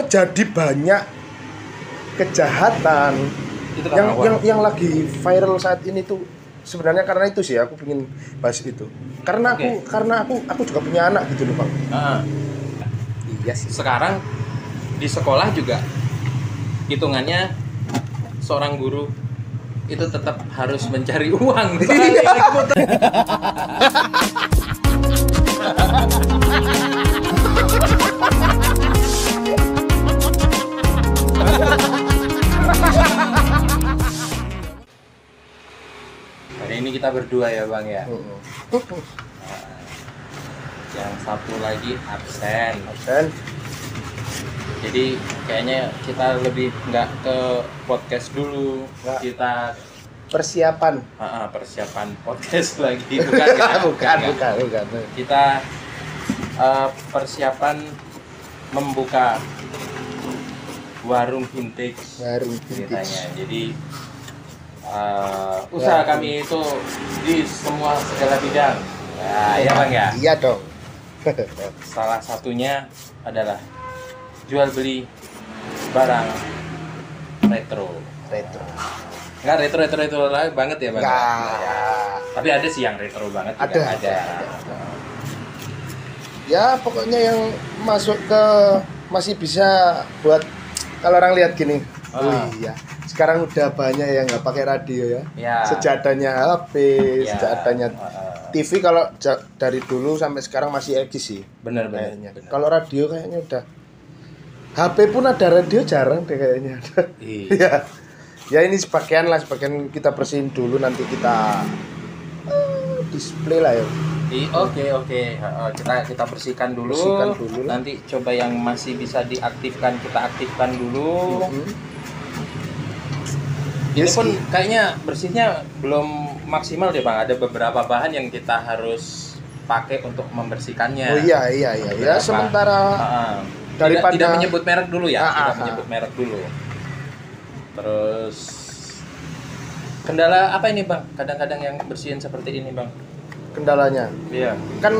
terjadi banyak kejahatan Itu yang lagi viral saat ini tuh sebenarnya karena itu sih aku ingin bahas itu. Karena aku juga punya anak gitu loh, Bang. Iya sih. Sekarang di sekolah juga hitungannya seorang guru itu tetap harus mencari uang. Hari ini kita berdua ya Bang ya. Yang satu lagi absen. Jadi kayaknya kita lebih nggak ke podcast dulu. Nggak. Kita Persiapan podcast lagi. Bukan. Kita persiapan membuka warung vintage. Ceritanya. Jadi usaha kami itu di semua segala bidang. Nah, ya Bang ya. Iya dong. Salah satunya adalah jual beli barang retro. Enggak retro lah banget ya Bang. Tapi ada sih yang retro banget juga ada. Ya pokoknya yang masuk ke masih bisa buat kalau orang lihat gini. Iya. Sekarang udah banyak yang nggak pakai radio ya. Sejadahnya HP, sejadahnya TV. Kalau dari dulu sampai sekarang masih eksis sih. Bener. Kalau radio kayaknya udah. HP pun ada, radio jarang deh kayaknya. Iya. Ya ini sebagian kita bersihin dulu, nanti kita display lah ya. Oke. Kita bersihkan dulu. Nanti coba yang masih bisa diaktifkan kita aktifkan dulu. Ini pun kayaknya bersihnya belum maksimal deh Bang. Ada beberapa bahan yang kita harus pakai untuk membersihkannya. Oh iya. Ya sementara daripada tidak menyebut merek dulu ya. Menyebut merek dulu. Terus kendala apa ini Bang? Kadang-kadang yang bersihin seperti ini Bang. Kendalanya? Iya. Kan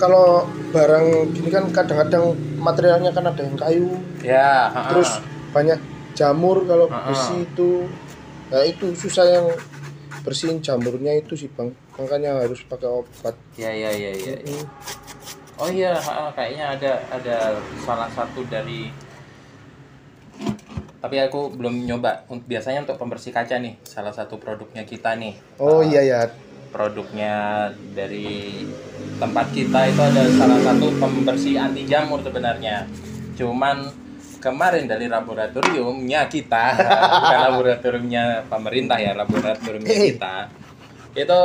kalau barang gini kan kadang-kadang materialnya kan ada yang kayu. Ya. Terus banyak jamur kalau besi itu. Nah itu susah yang bersihin jamurnya itu sih Bang. Makanya harus pakai obat. Iya. Oh iya, kayaknya ada salah satu dari, tapi aku belum nyoba. Biasanya untuk pembersih kaca nih, salah satu produknya kita nih. Oh iya. Produknya dari tempat kita itu ada salah satu pembersih anti jamur sebenarnya. Cuman kemarin dari laboratoriumnya kita, bukan laboratoriumnya pemerintah ya, laboratoriumnya kita, itu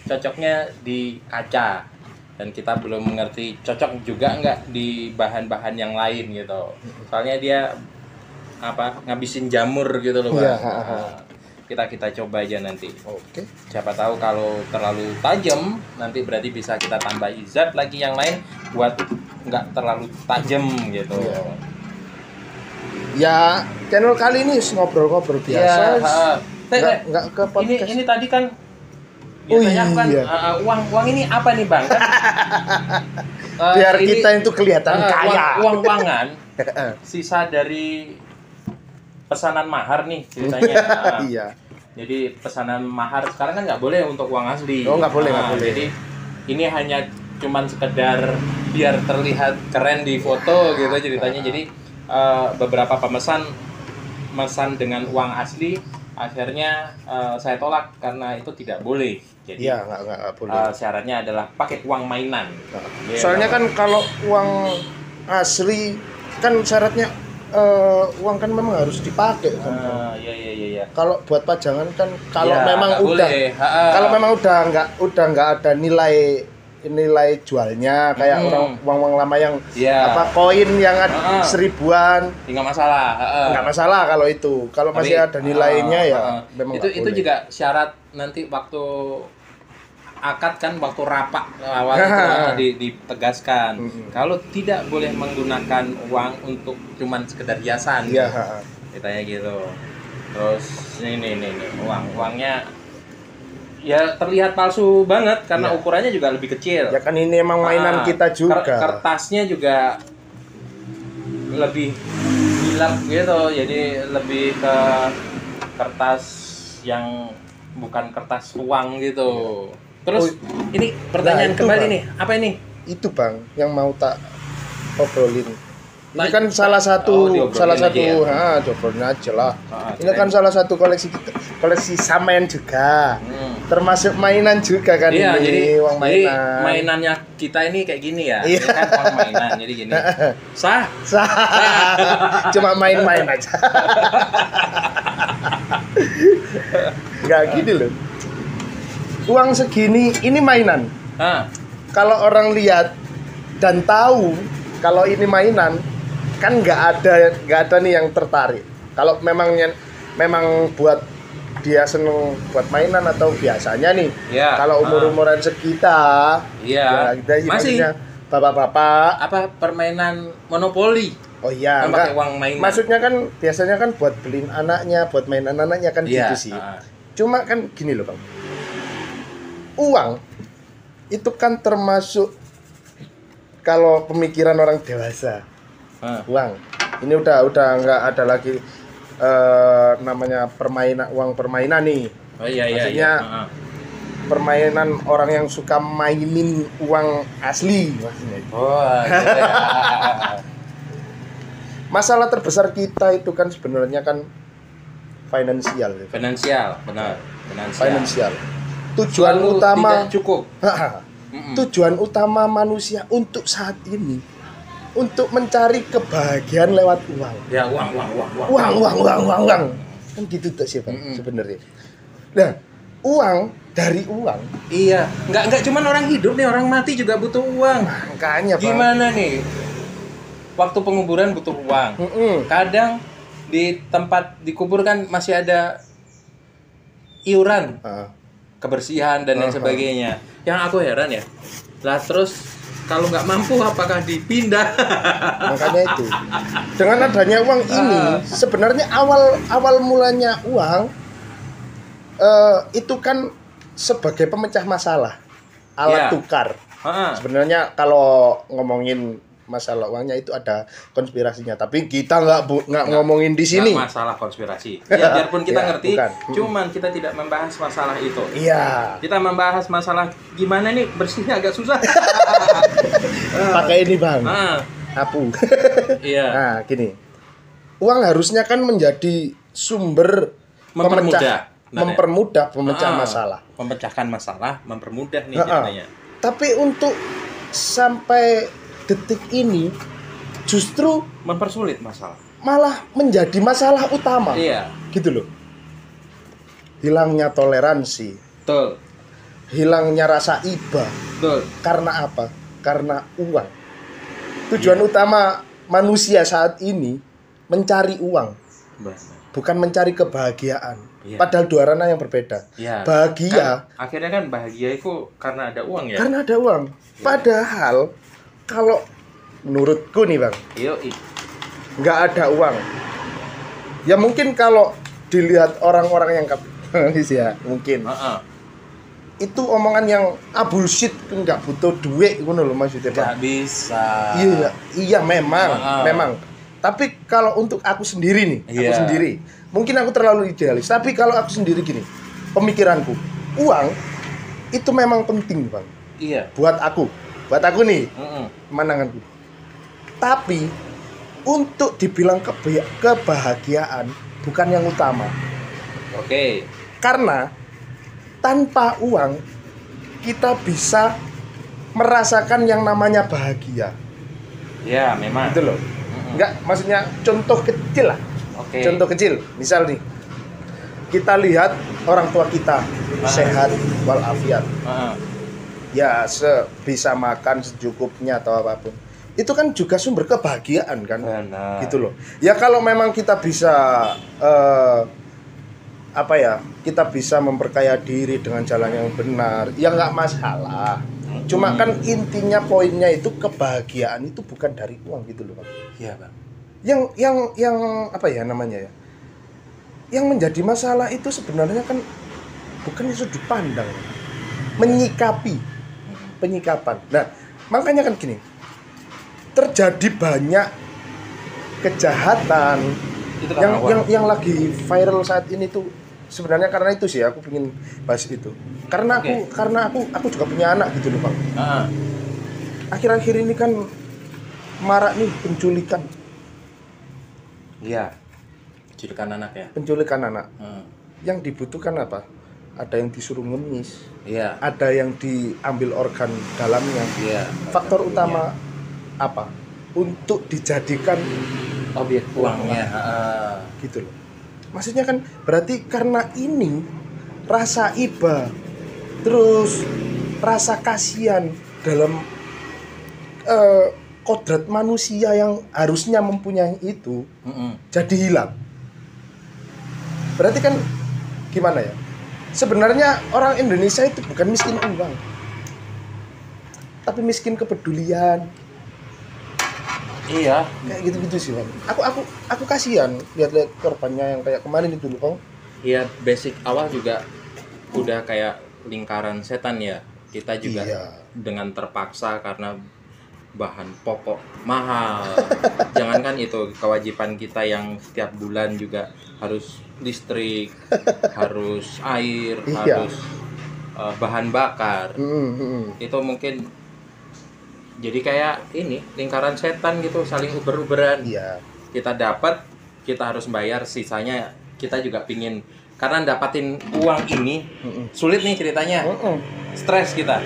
cocoknya di kaca. Dan kita belum mengerti cocok juga nggak di bahan-bahan yang lain gitu. Soalnya dia ngabisin jamur gitu loh Bang. Kita coba aja nanti. Oke. Siapa tahu kalau terlalu tajam nanti berarti bisa kita tambahin zat lagi yang lain buat nggak terlalu tajam gitu. Ya channel kali ini ngobrol-ngobrol biasa. Nggak ke podcast. Ini tadi kan biasanya uang ini apa nih Bang? Biar kita itu kelihatan kaya. Uang-uangan sisa dari pesanan mahar nih ceritanya. Iya. Jadi pesanan mahar sekarang kan nggak boleh untuk uang asli. Oh nggak boleh. Jadi ini hanya cuman sekedar biar terlihat keren di foto gitu ceritanya. Jadi beberapa pemesan dengan uang asli akhirnya saya tolak karena itu tidak boleh. Jadi nggak boleh. Syaratnya adalah pakai uang mainan. Soalnya kan kalau uang asli kan syaratnya uang kan memang harus dipakai kan. Iya. Kalau buat pajangan kan kalau memang udah nggak ada nilai jualnya kayak uang lama yang koin yang ada seribuan nggak masalah. Nggak masalah kalau itu. Kalau masih ada nilainya memang itu juga syarat nanti waktu akad kan, waktu rapak awal itu ditegaskan kalau tidak boleh menggunakan uang untuk cuman sekedar hiasan. Katanya gitu. Terus ini uangnya ya terlihat palsu banget karena ukurannya juga lebih kecil. Ya kan ini emang mainan kita juga. Kertasnya juga lebih gelap gitu, jadi lebih ke kertas yang bukan kertas uang gitu. Terus ini pertanyaan kembali nih, apa ini? Itu Bang, yang mau tak obrolin. Ini kan salah satu obrolin aja lah. Ini kan salah satu koleksi sampean juga. Termasuk mainan juga kan iya, ini, jadi, uang mainan. Jadi mainannya kita ini kayak gini ya. Iya. Kan uang mainan jadi gini. Sah. Cuma main-main aja. Enggak gitu loh. Uang segini ini mainan. Kalau orang lihat dan tahu kalau ini mainan, kan nggak ada nih yang tertarik. Kalau memang buat dia seneng buat mainan atau biasanya nih, kalau umur-umuran sekitar, kita masih bapak-bapak, apa permainan monopoli. Oh iya, kan pakai uang mainan. Maksudnya kan biasanya kan buat beliin anaknya, buat mainan anaknya kan gitu sih. Cuma kan gini loh Bang, uang itu kan termasuk kalau pemikiran orang dewasa. Uang ini udah nggak ada lagi namanya uang permainan nih. Maksudnya permainan orang yang suka mainin uang asli maksudnya. Masalah terbesar kita itu kan sebenarnya kan finansial. Benar. Finansial. Tujuan utama tidak cukup. Tujuan utama manusia untuk saat ini untuk mencari kebahagiaan lewat uang. Ya, uang. Uang. Kan gitu tuh sih, Bang, sebenarnya. Nah, dari uang. Iya, enggak cuman orang hidup nih, orang mati juga butuh uang. Makanya, Bang. Gimana nih? Waktu penguburan butuh uang. Kadang di tempat dikubur kan masih ada iuran. Kebersihan dan lain sebagainya. Yang aku heran ya. Lah terus kalau nggak mampu apakah dipindah? Makanya itu. Dengan adanya uang ini, sebenarnya awal mulanya uang itu kan sebagai pemecah masalah, alat tukar. Sebenarnya kalau ngomongin masalah uangnya itu ada konspirasinya, tapi kita nggak ngomongin di sini. Masalah konspirasi. Ya biarpun kita ngerti, cuman kita tidak membahas masalah itu. Iya. Kita membahas masalah gimana nih bersihnya agak susah. Pakai ini Bang. Apu. Iya. Nah, gini. Uang harusnya kan menjadi sumber mempermudah pemecah masalah. Memecahkan masalah, mempermudah nih jadinya. Tapi untuk sampai detik ini justru mempersulit masalah. Malah menjadi masalah utama. Iya. Gitu loh. Hilangnya toleransi. Betul. Hilangnya rasa iba. Betul. Karena apa? Karena uang. Tujuan utama manusia saat ini mencari uang. Bukan mencari kebahagiaan. Padahal dua ranah yang berbeda. Bahagia kan, akhirnya kan bahagia itu karena ada uang ya. Karena ada uang. Padahal kalau menurutku nih Bang, nggak ada uang. Ya mungkin kalau dilihat orang-orang yang kapitalis ya mungkin. Itu omongan yang bullshit, nggak butuh duit, ngono loh maksudnya Bang. Nggak bisa. Iya memang. Tapi kalau untuk aku sendiri nih, aku sendiri, mungkin aku terlalu idealis. Tapi kalau aku sendiri gini, pemikiranku, uang itu memang penting Bang. Iya. Buat aku nih, pemandanganku. Tapi untuk dibilang kebahagiaan bukan yang utama. Oke. Karena tanpa uang kita bisa merasakan yang namanya bahagia. Ya, memang. Gitu loh. Enggak, maksudnya contoh kecil lah. Contoh kecil, misal nih, kita lihat orang tua kita sehat walafiat. Ya bisa makan secukupnya atau apapun. Itu kan juga sumber kebahagiaan kan. Benar. Gitu loh. Ya kalau memang kita bisa kita bisa memperkaya diri dengan jalan yang benar, ya nggak masalah. Cuma kan intinya poinnya itu kebahagiaan itu bukan dari uang gitu loh Bang. Iya Bang. Yang apa ya namanya ya? Yang menjadi masalah itu sebenarnya kan bukannya sudut pandang, menyikapi, penyikapan. Nah, makanya kan gini, terjadi banyak kejahatan Itu yang lagi viral saat ini tuh sebenarnya karena itu sih aku pengen bahas itu. Karena aku juga punya anak gitu loh, Bang. Akhir-akhir ini kan marak nih penculikan. Iya. Penculikan anak ya. Penculikan anak. Yang dibutuhkan apa? Ada yang disuruh ngemis. Iya. Ada yang diambil organ dalamnya. Iya. Faktor utama apa? Untuk dijadikan objek uangnya. Gitu loh. Maksudnya kan berarti karena ini rasa iba, terus rasa kasihan dalam kodrat manusia yang harusnya mempunyai itu jadi hilang. Berarti kan gimana ya? Sebenarnya orang Indonesia itu bukan miskin uang, tapi miskin kepedulian. Iya, kayak gitu-gitu sih, Bang. Aku kasihan lihat-lihat korbannya yang kayak kemarin itu loh, Bang. Iya, basic awal juga udah kayak lingkaran setan ya. Kita juga dengan terpaksa karena bahan pokok mahal. Jangankan itu, kewajiban kita yang setiap bulan juga harus listrik, harus air, harus bahan bakar. Itu mungkin jadi kayak ini lingkaran setan gitu, saling uber-uberan. Kita dapat, kita harus bayar, sisanya kita juga pingin. Karena dapatin uang ini sulit nih ceritanya, stres kita.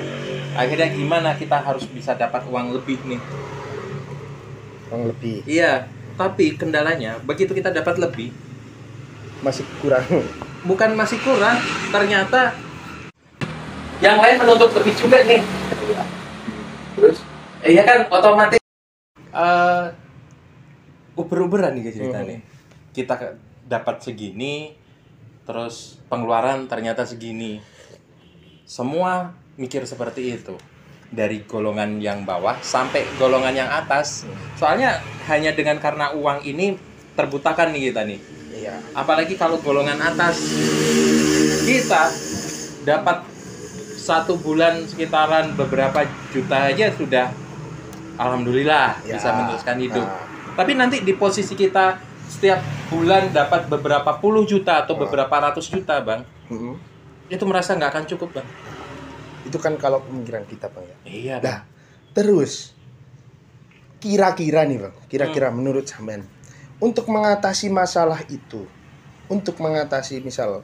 Akhirnya gimana kita harus bisa dapat uang lebih nih? Uang lebih. Iya, tapi kendalanya begitu kita dapat lebih masih kurang. Bukan masih kurang, ternyata yang lain menuntut lebih juga nih. Terus? Iya kan, otomatis uber-uberan nih cerita nih. Kita dapat segini, terus pengeluaran ternyata segini. Semua mikir seperti itu. Dari golongan yang bawah sampai golongan yang atas. Soalnya hanya dengan karena uang ini terbutakan nih kita nih. Iya. Apalagi kalau golongan atas, kita dapat satu bulan sekitaran beberapa juta aja sudah alhamdulillah bisa meneruskan hidup. Tapi nanti di posisi kita setiap bulan dapat beberapa puluh juta atau beberapa ratus juta, Bang, itu merasa nggak akan cukup, Bang. Itu kan kalau pemikiran kita, Bang ya. Iya. Nah, terus kira-kira nih, Bang, kira-kira menurut sampean untuk mengatasi masalah itu, untuk mengatasi misal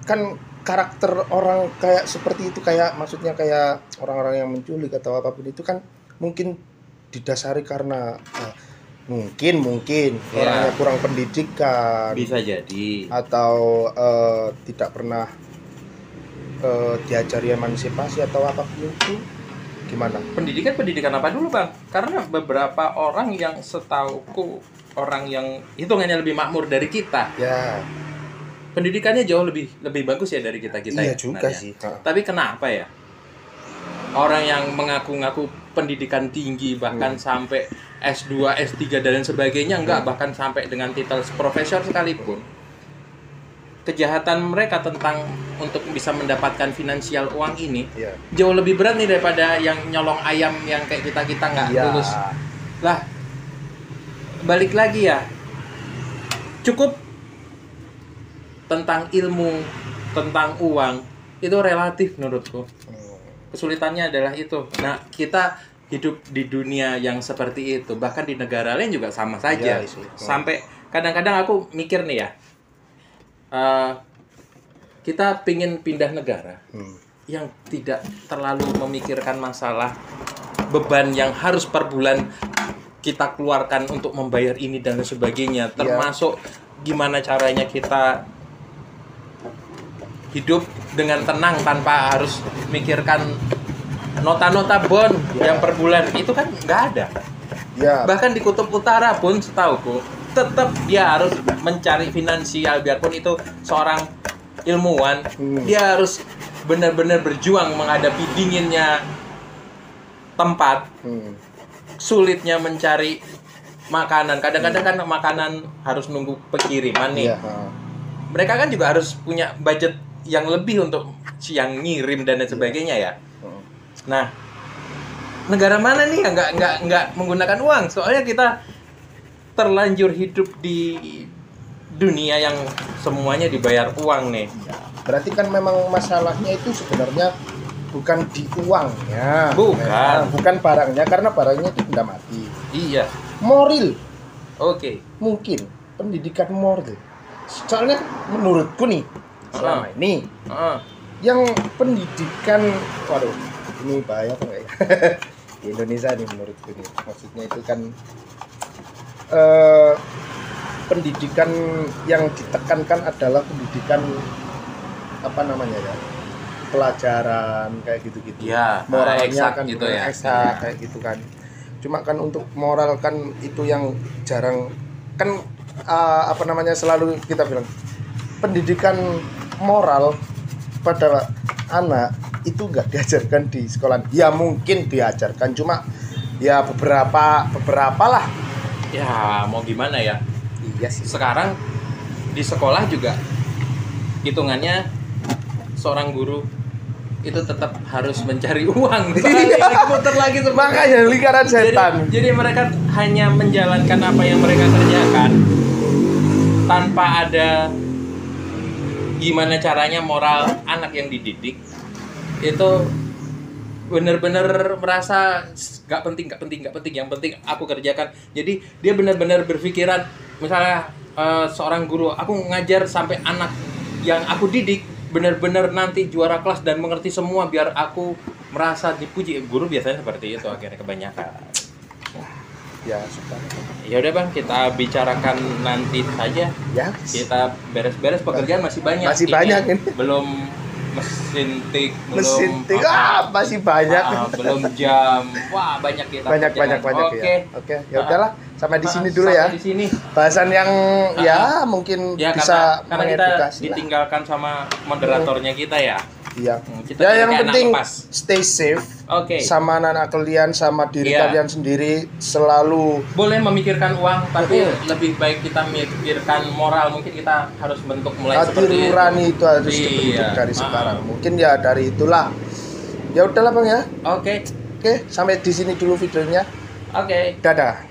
kan karakter orang kayak seperti itu, kayak maksudnya kayak orang-orang yang menculik atau apapun itu kan mungkin didasari karena mungkin orangnya kurang pendidikan, bisa jadi, atau tidak pernah diajari emansipasi atau apapun itu. Gimana? Pendidikan apa dulu, Bang? Karena beberapa orang yang setauku, orang yang hitungannya lebih makmur dari kita, pendidikannya jauh lebih bagus ya dari kita iya ya, juga sih. Tapi kenapa ya orang yang mengaku-ngaku pendidikan tinggi bahkan sampai S2, S3 dan sebagainya, enggak, bahkan sampai dengan titel profesor sekalipun, kejahatan mereka tentang untuk bisa mendapatkan finansial uang ini jauh lebih berat nih daripada yang nyolong ayam yang kayak kita nggak lulus. Lah, balik lagi ya, cukup tentang ilmu, tentang uang itu relatif menurutku. Kesulitannya adalah itu. Nah, kita hidup di dunia yang seperti itu, bahkan di negara lain juga sama saja. Sampai kadang-kadang aku mikir nih ya, kita pingin pindah negara yang tidak terlalu memikirkan masalah beban yang harus per bulan kita keluarkan untuk membayar ini dan sebagainya, termasuk gimana caranya kita hidup dengan tenang tanpa harus mikirkan nota-nota bond yang per bulan itu kan nggak ada. Bahkan di Kutub Utara pun setauku tetap dia harus mencari finansial, biarpun itu seorang ilmuwan, dia harus benar-benar berjuang menghadapi dinginnya tempat, sulitnya mencari makanan. Kadang-kadang kan makanan harus nunggu pengiriman nih. mereka kan juga harus punya budget yang lebih untuk yang ngirim dan lain sebagainya ya. Nah, negara mana nih yang nggak menggunakan uang? Soalnya kita terlanjur hidup di dunia yang semuanya dibayar uang nih. Berarti kan memang masalahnya itu sebenarnya bukan di uangnya. Bukan barangnya, karena barangnya itu benda mati. Iya. Moral. Oke. Mungkin pendidikan moral. Soalnya menurutku nih selama ini yang pendidikan, waduh, ini bahaya apa enggak ya? Di Indonesia nih menurutku nih, maksudnya itu kan pendidikan yang ditekankan adalah pendidikan apa namanya ya, pelajaran kayak gitu-gitu ya, moralnya eksak kan gitu ya, eksak kayak gitu kan. Cuma kan untuk moral kan itu yang jarang kan, apa namanya, selalu kita bilang pendidikan moral pada anak itu nggak diajarkan di sekolah. Ya mungkin diajarkan, cuma ya beberapa lah. Ya mau gimana ya. Iya sih. Sekarang di sekolah juga hitungannya seorang guru itu tetap harus mencari uang. Muter lagi makanya lingkaran setan. Jadi mereka hanya menjalankan apa yang mereka kerjakan tanpa ada gimana caranya moral anak yang dididik itu benar-benar merasa nggak penting, yang penting aku kerjakan. Jadi dia benar-benar berpikiran, misalnya seorang guru, aku ngajar sampai anak yang aku didik benar-benar nanti juara kelas dan mengerti semua biar aku merasa dipuji. Guru biasanya seperti itu akhirnya kebanyakan. Ya sudah. Ya udah Bang, kita bicarakan nanti saja. Ya. Kita beres-beres, pekerjaan masih banyak. Masih banyak ini. Belum mesin tik, masih banyak. Belum jam. Wah, banyak kita. Banyak. Oke. Ya udahlah, sampai di sini dulu ya. Di sini. Bahasan yang ya mungkin ya, bisa karena kita ditinggalkan sama moderatornya kita ya. Iya. Ya yang penting stay safe. Oke. Sama anak kalian, sama diri kalian sendiri, selalu boleh memikirkan uang, tapi lebih baik kita memikirkan moral. Mungkin kita harus bentuk mulai seperti itu. Nurani itu harus dibentuk dari sekarang. Mungkin ya dari itulah. Ya udahlah Bang ya. Oke, sampai di sini dulu videonya. Oke. Dadah.